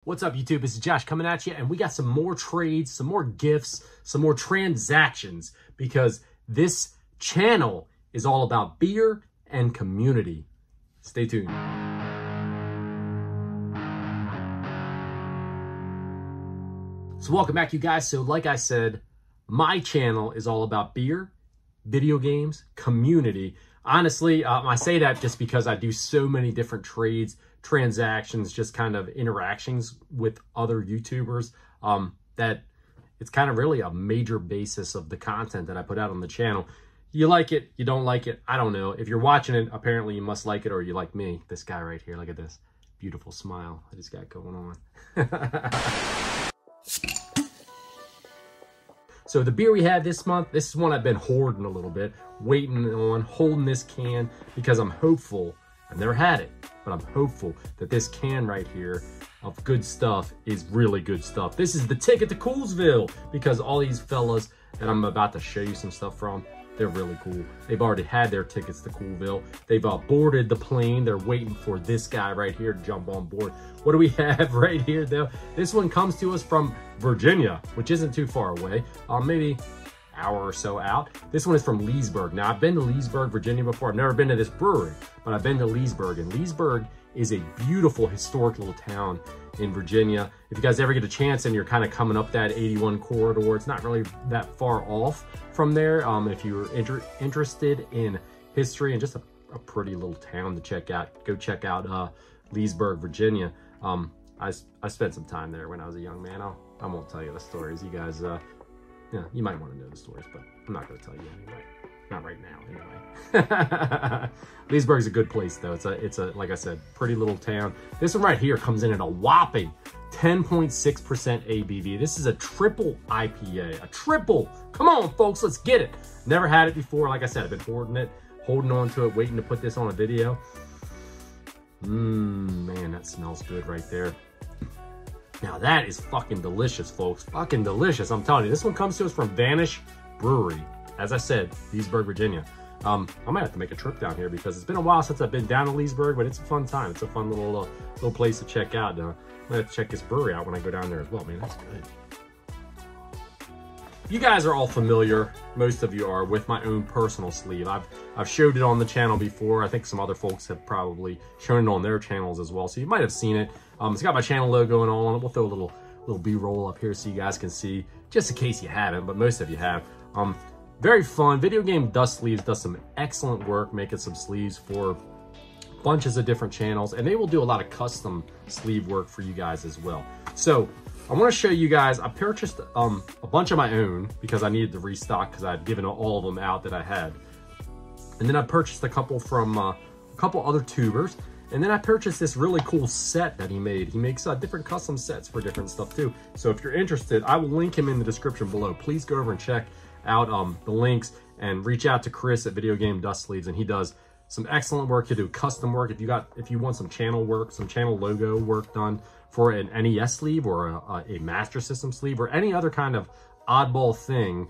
What's up, YouTube? This is Josh coming at you, and we got some more trades, some more gifts, some more transactions, because this channel is all about beer and community. Stay tuned. So welcome back, you guys. So like I said, my channel is all about beer, video games, community. Honestly, I say that just because I do so many different trades, transactions, just kind of interactions with other YouTubers, that it's kind of really a major basis of the content that I put out on the channel. You like it, you don't like it, I don't know. If you're watching it, apparently you must like it, or you like me. This guy right here, look at this beautiful smile I just got going on. So the beer we have this month, this is one I've been hoarding a little bit, waiting on, holding this can, because I'm hopeful, I've never had it, but I'm hopeful that this can right here of good stuff is really good stuff. This is the ticket to Coolsville, because all these fellas that I'm about to show you some stuff from, they're really cool. They've already had their tickets to Coolsville. They've boarded the plane. They're waiting for this guy right here to jump on board. What do we have right here, though? This one comes to us from Virginia, which isn't too far away. Maybe hour or so out. This one is from Leesburg. Now, I've been to Leesburg, Virginia before. I've never been to this brewery, but I've been to Leesburg. And Leesburg is a beautiful historic little town in Virginia. If you guys ever get a chance and you're kind of coming up that 81 corridor, it's not really that far off from there. If you're interested in history and just a pretty little town to check out, go check out Leesburg, Virginia. I spent some time there when I was a young man. I won't tell you the stories. You guys, yeah, you might want to know the stories, but I'm not going to tell you anyway. Not right now, anyway. Leesburg's a good place, though. It's a like I said, pretty little town. This one right here comes in at a whopping 10.6% ABV. This is a triple IPA. A triple. Come on, folks, let's get it. Never had it before. Like I said, I've been hoarding it, holding on to it, waiting to put this on a video. Man, that smells good right there. Now that is fucking delicious, folks. Fucking delicious. I'm telling you, this one comes to us from Vanish Brewery. As I said, Leesburg, Virginia. I might have to make a trip down here because it's been a while since I've been down to Leesburg, but it's a fun time. It's a fun little place to check out. I'm gonna have to check this brewery out when I go down there as well. Man, that's good. You guys are all familiar, most of you are, with my own personal sleeve. I've showed it on the channel before. I think some other folks have probably shown it on their channels as well, so you might have seen it. It's got my channel logo and all on it. We'll throw a little B-roll up here so you guys can see, just in case you haven't, but most of you have. Very fun. Video Game Dust Sleeves does some excellent work making some sleeves for bunches of different channels, and they will do a lot of custom sleeve work for you guys as well. So I want to show you guys, I purchased a bunch of my own because I needed to restock because I had given all of them out that I had. And then I purchased a couple from a couple other tubers. And then I purchased this really cool set that he made. He makes different custom sets for different stuff too. So if you're interested, I will link him in the description below. Please go over and check out the links and reach out to Chris at Video Game Dust Sleeves, and he does some excellent work. He'll do custom work if you want some channel work, some channel logo work done for an NES sleeve or a Master System sleeve or any other kind of oddball thing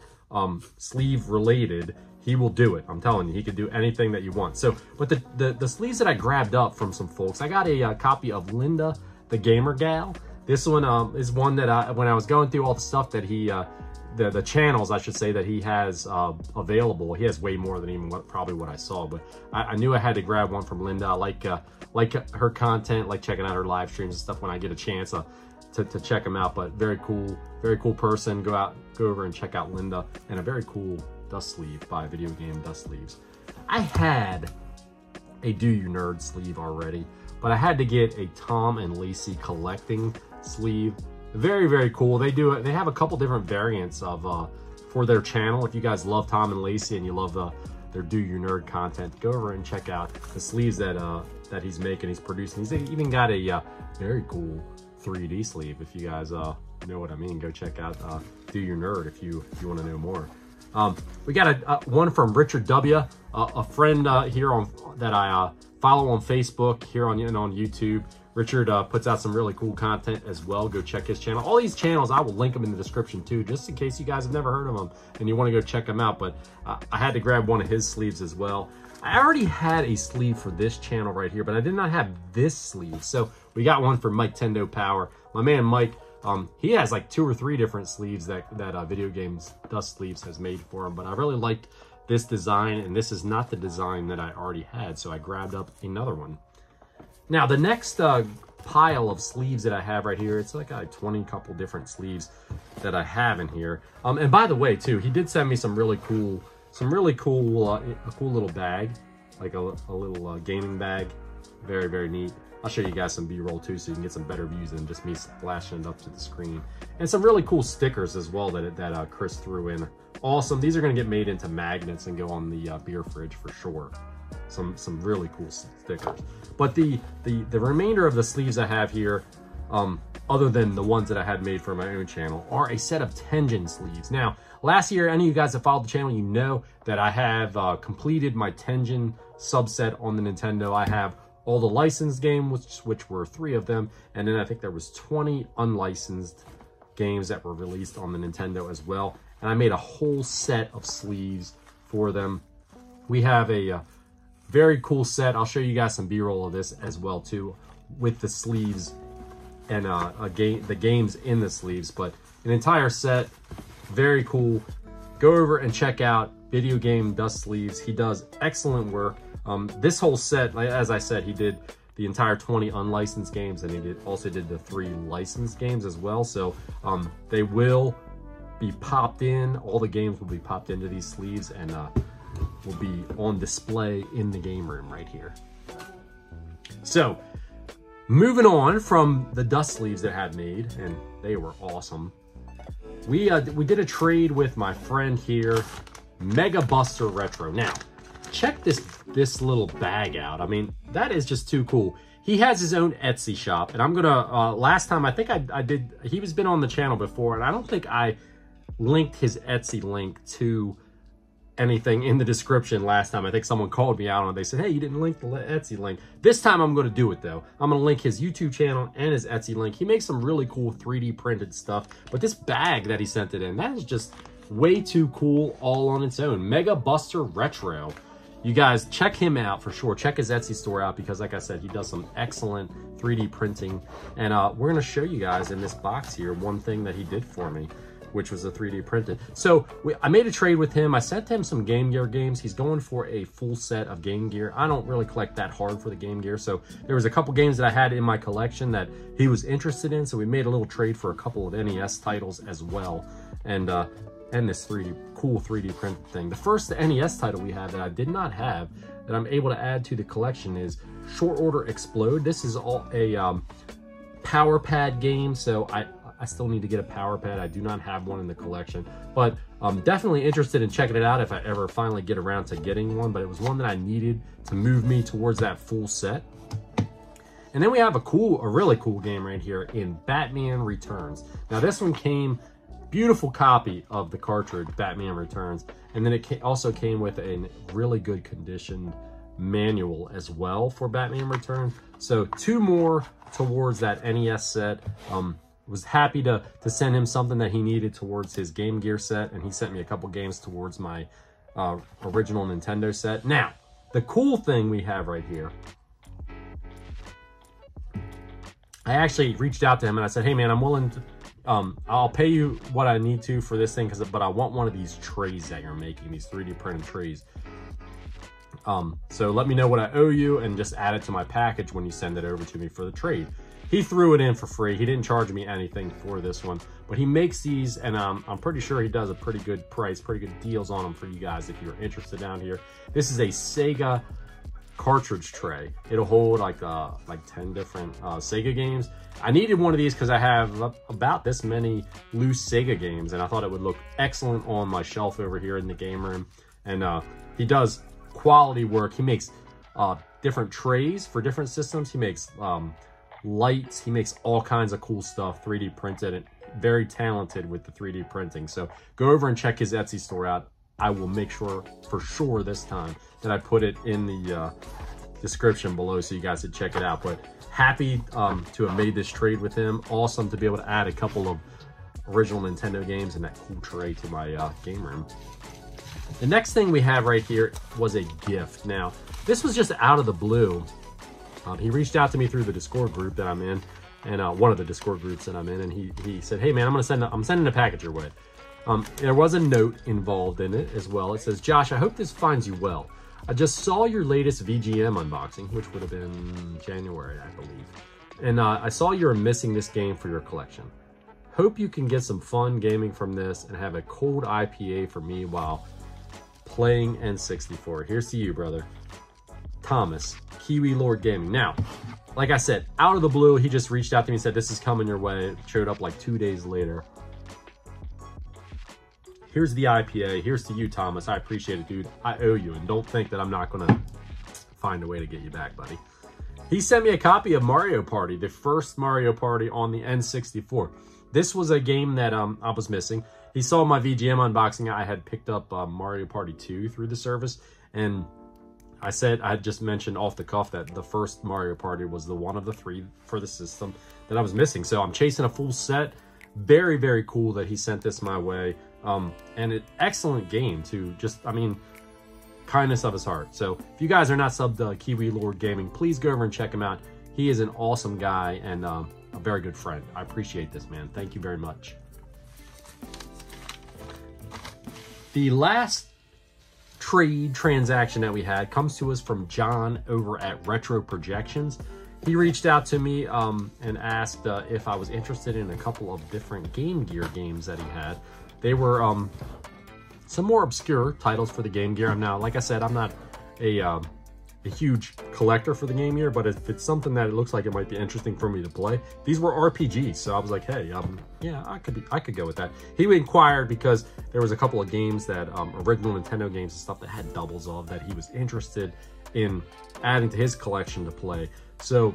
sleeve related. He will do it. I'm telling you, he can do anything that you want. So, but the sleeves that I grabbed up from some folks, I got a copy of Linda the Gamer Gal. This one is one that when I was going through all the stuff that he the channels, I should say, that he has available. He has way more than even probably what I saw, but I knew I had to grab one from Linda. I like her content, like checking out her live streams and stuff when I get a chance to check them out. But very cool person. Go over and check out Linda, and a very cool dust sleeve by Video Game Dust Sleeves. I had a Do You Nerd sleeve already, but I had to get a Tom and Lacey collecting sleeve. Very cool. They have a couple different variants of for their channel. If you guys love Tom and Lacey and you love their Do You Nerd content, go over and check out the sleeves that he's making, he's producing. He's even got a very cool 3D sleeve. If you guys know what I mean, go check out Do Your Nerd if you want to know more. We got one from Richard W, a friend here that I follow on Facebook, here on YouTube. Richard puts out some really cool content as well. Go check his channel. All these channels, I will link them in the description too, just in case you guys have never heard of them and you want to go check them out. But I had to grab one of his sleeves as well. I already had a sleeve for this channel right here, but I did not have this sleeve. So we We got one for Mike Tendo Power. My man Mike, he has like 2 or 3 different sleeves that Video Games Dust Sleeves has made for him, but I really liked this design, and this is not the design that I already had, so I grabbed up another one. Now, the next pile of sleeves that I have right here, it's like 20 couple different sleeves that I have in here. And by the way, too, he did send me some really cool, a cool little bag, like a little gaming bag. Very, very neat. I'll show you guys some B-roll too, so you can get some better views than just me splashing it up to the screen. And some really cool stickers as well that Chris threw in. Awesome. These are going to get made into magnets and go on the beer fridge for sure. Some really cool stickers. But the remainder of the sleeves I have here, other than the ones that I had made for my own channel, are a set of Tenjin sleeves. Now, last year, any of you guys that followed the channel, you know that I have completed my Tenjin subset on the Nintendo. I have all the licensed games, which were 3 of them, and then I think there was 20 unlicensed games that were released on the Nintendo as well. And I made a whole set of sleeves for them. We have a very cool set. I'll show you guys some B-roll of this as well too, with the sleeves and the games in the sleeves. But an entire set, very cool. Go over and check out Video Game Dust Sleeves. He does excellent work. This whole set, as I said, he did the entire 20 unlicensed games, and he also did the 3 licensed games as well. So they will be popped in. All the games will be popped into these sleeves, and will be on display in the game room right here. So moving on from the dust sleeves that I had made, and they were awesome. We did a trade with my friend here, Mega Buster Retro. Now, check this little bag out. I mean, that is just too cool. He has his own Etsy shop, and I'm gonna, last time, I think I did, he was been on the channel before, and I don't think I linked his Etsy link to anything in the description last time. I think someone called me out on it. They said, hey, you didn't link the Etsy link. This time I'm going to do it though. I'm going to link his YouTube channel and his Etsy link. He makes some really cool 3D printed stuff, but this bag that he sent it in, that is just way too cool all on its own. Mega Buster Retro. You guys check him out for sure. Check his Etsy store out, because like I said, he does some excellent 3D printing. And we're going to show you guys in this box here one thing that he did for me, which was a 3D printed. So I made a trade with him. I sent him some Game Gear games. He's going for a full set of Game Gear. I don't really collect that hard for the Game Gear. So there was a couple games that I had in my collection that he was interested in. So we made a little trade for a couple of NES titles as well. And this cool 3D printed thing. The first NES title we have that I did not have that I'm able to add to the collection is Short Order Explode. This is all a power pad game. So I still need to get a power pad. I do not have one in the collection, but I'm definitely interested in checking it out if I ever finally get around to getting one. But it was one that I needed to move me towards that full set. And then we have a really cool game right here in Batman Returns. Now this one came, beautiful copy of the cartridge, Batman Returns. And then it also came with a really good conditioned manual as well for Batman Returns. So 2 more towards that NES set. Was happy to send him something that he needed towards his Game Gear set, and he sent me a couple games towards my original Nintendo set. Now, the cool thing we have right here, I actually reached out to him and I said, hey man, I'm willing to, I'll pay you what I need to for this thing, but I want one of these trays that you're making, these 3D printed trays. So let me know what I owe you and just add it to my package when you send it over to me for the trade. He threw it in for free. He didn't charge me anything for this one, but he makes these, and I'm pretty sure he does a pretty good price, pretty good deals on them for you guys if you're interested down here. This is a Sega cartridge tray. It'll hold like 10 different Sega games. I needed one of these because I have about this many loose Sega games, and I thought it would look excellent on my shelf over here in the game room. And he does quality work. He makes different trays for different systems. He makes lights. He makes all kinds of cool stuff, 3D printed, and very talented with the 3D printing. So go over and check his Etsy store out. I will make sure for sure this time that I put it in the description below so you guys can check it out. But happy to have made this trade with him. Awesome to be able to add a couple of original Nintendo games and that cool tray to my game room. The next thing we have right here was a gift. Now, this was just out of the blue. He reached out to me through the Discord group that I'm in, and one of the Discord groups that I'm in, and he said, "Hey man, I'm sending a package your way." There was a note involved in it as well. It says, "Josh, I hope this finds you well. I just saw your latest VGM unboxing," which would have been January, I believe. "And I saw you're missing this game for your collection. Hope you can get some fun gaming from this and have a cold IPA for me while playing N64. Here's to you, brother. Thomas, Kiwi Lord Gaming." Now, like I said, out of the blue, he just reached out to me and said, "This is coming your way." It showed up like 2 days later. Here's the IPA. Here's to you, Thomas. I appreciate it, dude. I owe you, and don't think that I'm not going to find a way to get you back, buddy. He sent me a copy of Mario Party, the first Mario Party on the N64. This was a game that I was missing. He saw my VGM unboxing. I had picked up Mario Party 2 through the service, and I had just mentioned off the cuff that the first Mario Party was the one of the 3 for the system that I was missing. So I'm chasing a full set. Very, very cool that he sent this my way. And an excellent game too. Just, I mean, kindness of his heart. So if you guys are not subbed to Kiwi Lord Gaming, please go over and check him out. He is an awesome guy and a very good friend. I appreciate this, man. Thank you very much. The last trade transaction that we had comes to us from John over at Retro Projections. He reached out to me and asked if I was interested in a couple of different Game Gear games that he had. They were some more obscure titles for the Game Gear. Now, like I said, I'm not a huge collector for the Game Gear, but if it's something that it looks like it might be interesting for me to play, these were RPGs. So I was like, hey, yeah, I could go with that. He inquired because there was a couple of games that original Nintendo games and stuff that had doubles of that he was interested in adding to his collection to play. So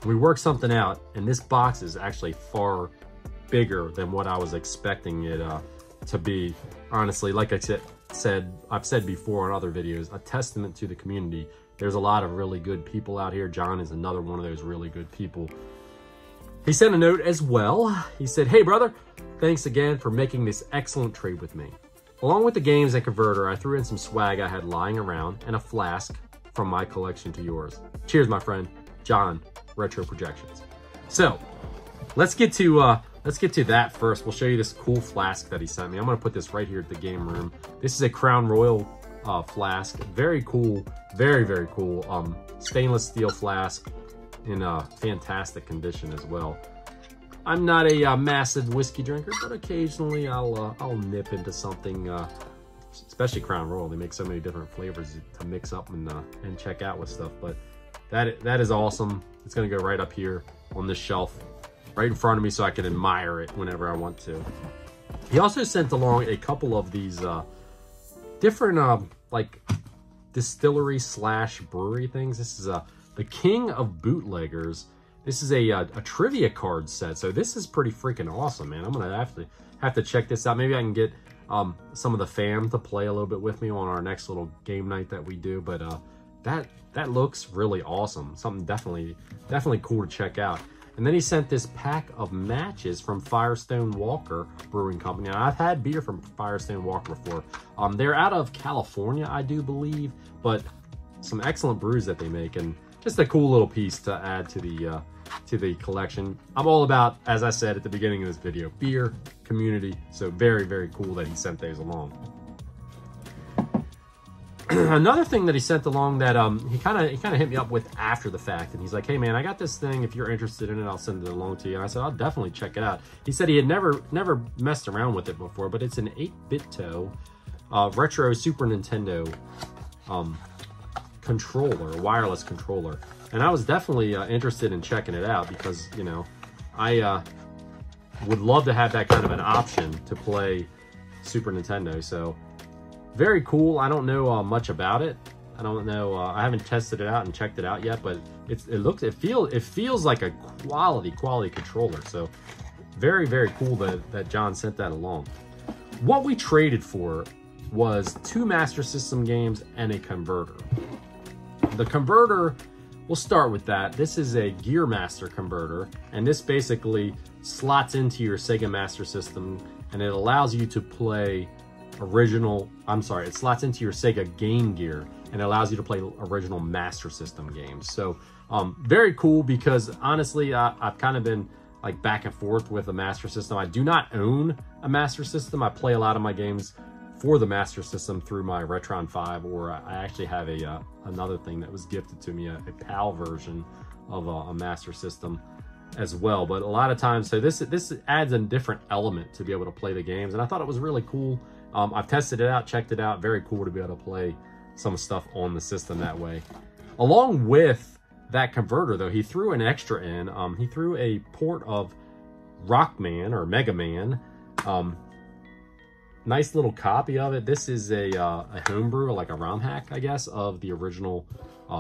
we worked something out, and this box is actually far bigger than what I was expecting it to be. Honestly, like I've said before in other videos, a testament to the community. There's a lot of really good people out here. John is another one of those really good people. He sent a note as well. He said, "Hey brother, thanks again for making this excellent trade with me. Along with the games and converter, I threw in some swag I had lying around and a flask from my collection to yours. Cheers, my friend, John, Retro Projections." So let's get to that first. We'll show you this cool flask that he sent me. I'm gonna put this right here at the game room. This is a Crown Royal flask. Very cool, very, very cool. Stainless steel flask in fantastic condition as well. I'm not a massive whiskey drinker, but occasionally I'll nip into something, especially Crown Royal. They make so many different flavors to mix up and check out with stuff. But that is awesome. It's gonna go right up here on this shelf, right in front of me, so I can admire it whenever I want to. He also sent along a couple of these different like distillery / brewery things. This is the King of Bootleggers. This is a trivia card set, so this is pretty freaking awesome, man. I'm gonna have to check this out. Maybe I can get some of the fam to play a little bit with me on our next little game night that we do. But that looks really awesome. Something definitely cool to check out. And then he sent this pack of matches from Firestone Walker Brewing Company. Now, I've had beer from Firestone Walker before. They're out of California, I do believe, but some excellent brews that they make, and just a cool little piece to add to the collection. I'm all about, as I said at the beginning of this video, beer, community. So very, very cool that he sent those along. Another thing that he sent along that he kind of hit me up with after the fact, and he's like, "Hey man, I got this thing. If you're interested in it, I'll send it along to you." And I said, "I'll definitely check it out." He said he had never messed around with it before, but it's an 8-bit toe retro Super Nintendo controller, wireless controller, and I was definitely interested in checking it out because, you know, I would love to have that kind of an option to play Super Nintendo. So very cool. I don't know much about it. I don't know. I haven't tested it out and checked it out yet, but it feels like a quality controller. So very, very cool that John sent that along. What we traded for was 2 Master System games and a converter. The converter, we'll start with that. This is a Gear Master converter, and this basically slots into your Sega Master System, and it allows you to play it slots into your Sega Game Gear, and it allows you to play original Master System games. So Very cool because honestly, I've kind of been like back and forth with a Master System. I do not own a Master System. I play a lot of my games for the Master System through my Retron 5, or I actually have a another thing that was gifted to me, a PAL version of a Master System as well. But a lot of times, so this adds a different element to be able to play the games, and I thought it was really cool. I've tested it out, checked it out. Very cool to be able to play some stuff on the system that way. Along with that converter, though, he threw an extra in. He threw a port of Rockman or Mega Man. Nice little copy of it. This is a homebrew, like a ROM hack, I guess, of the original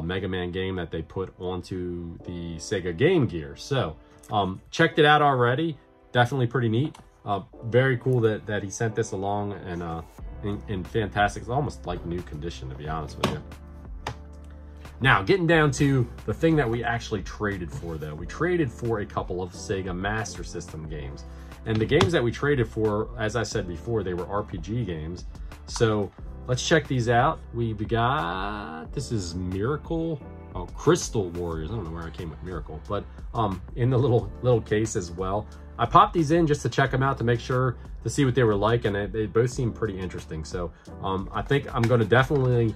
Mega Man game that they put onto the Sega Game Gear. So, checked it out already. Definitely pretty neat. Very cool that he sent this along, and in fantastic, it's almost like new condition, to be honest with you. Now, getting down to the thing that we actually traded for, though. We traded for a couple of Sega Master System games. And the games that we traded for, as I said before, they were RPG games. So let's check these out. We've got, this is Miracle, Crystal Warriors. I don't know where I came with Miracle, but in the little case as well. I popped these in just to check them out, to make sure, to see what they were like, and they both seem pretty interesting. So I think I'm going to definitely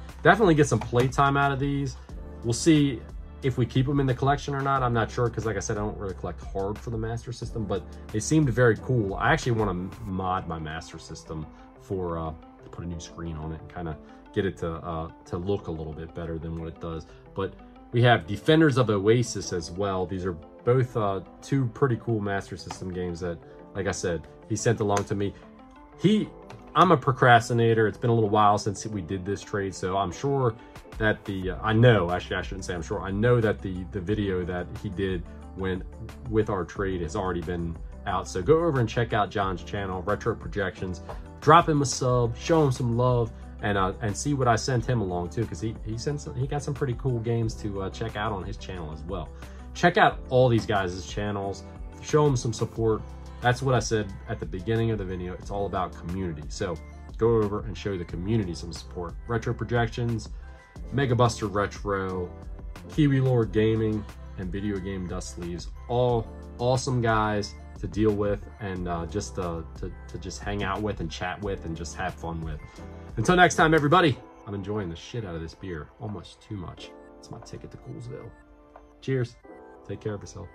get some playtime out of these. We'll see if we keep them in the collection or not. I'm not sure, because like I said, I don't really collect hard for the Master System, but they seemed very cool. I actually want to mod my Master System for put a new screen on it and kind of get it to look a little bit better than what it does. But we have Defenders of Oasis as well. These are both two pretty cool Master System games that, like I said, he sent along to me. I'm a procrastinator. It's been a little while since we did this trade, so I'm sure that I know that the video that he did with our trade has already been out. So go over and check out John's channel, Retro Projections. Drop him a sub, show him some love, and see what I sent him along too, because he got some pretty cool games to check out on his channel as well. Check out all these guys' channels, show them some support. That's what I said at the beginning of the video. It's all about community. So go over and show the community some support. Retro Projections, Mega Buster Retro, Kiwi Lord Gaming, and Video Game Dust Sleeves. All awesome guys to deal with, and just to just hang out with and chat with and just have fun with. Until next time, everybody, I'm enjoying the shit out of this beer. Almost too much. It's my ticket to Coolsville. Cheers. Take care of yourself.